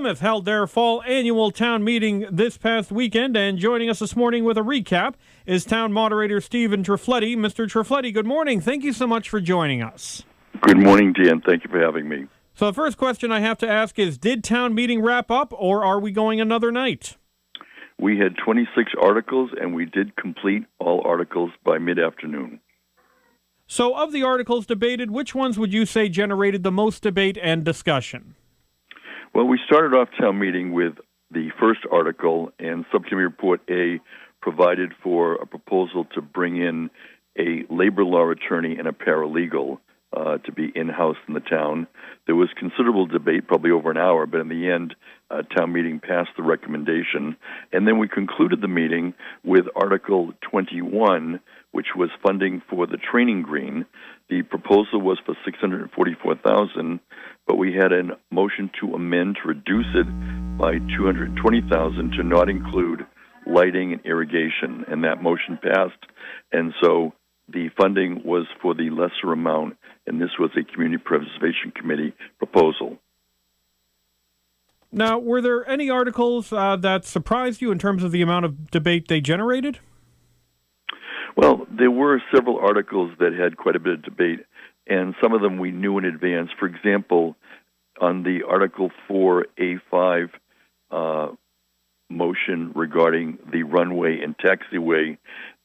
Plymouth held their fall annual town meeting this past weekend, and joining us this morning with a recap is Town Moderator Steven Triffletti. Mr. Triffletti, good morning. Thank you so much for joining us. Good morning, Dan. Thank you for having me. So the first question I have to ask is, did town meeting wrap up, or are we going another night? We had 26 articles, and we did complete all articles by mid-afternoon. So of the articles debated, which ones would you say generated the most debate and discussion? Well, we started off town meeting with the first article, and Subcommittee Report A provided for a proposal to bring in a labor law attorney and a paralegal to be in-house in the town. There was considerable debate, probably over an hour, but in the end, town meeting passed the recommendation. And then we concluded the meeting with Article 21, which was funding for the training green. The proposal was for $644,000, but we had a motion to amend to reduce it by $220,000 to not include lighting and irrigation, and that motion passed. And so the funding was for the lesser amount, and this was a Community Preservation Committee proposal. Now, were there any articles that surprised you in terms of the amount of debate they generated? Well, there were several articles that had quite a bit of debate, and some of them we knew in advance. For example, on the Article 4A5 motion regarding the runway and taxiway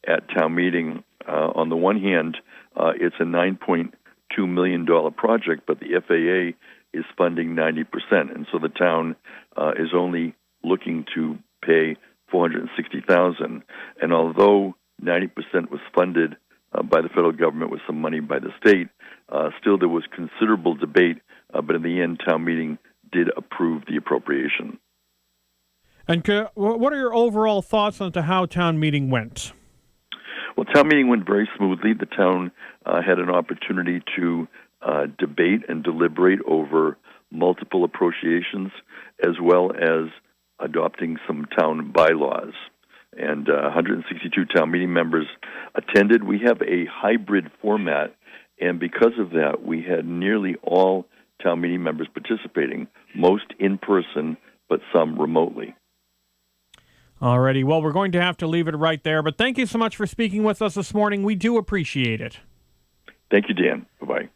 at town meeting, on the one hand, it's a $9.2 million project, but the FAA is funding 90%, and so the town is only looking to pay $460,000. And although 90% was funded by the federal government with some money by the state, still there was considerable debate, but in the end, town meeting did approve the appropriation. And what are your overall thoughts on how town meeting went? Well, town meeting went very smoothly. The town had an opportunity to debate and deliberate over multiple appropriations, as well as adopting some town bylaws. And 162 town meeting members attended. We have a hybrid format, and because of that, we had nearly all town meeting members participating, most in person, but some remotely. Alrighty, well, we're going to have to leave it right there, but thank you so much for speaking with us this morning. We do appreciate it. Thank you, Dan. Bye-bye.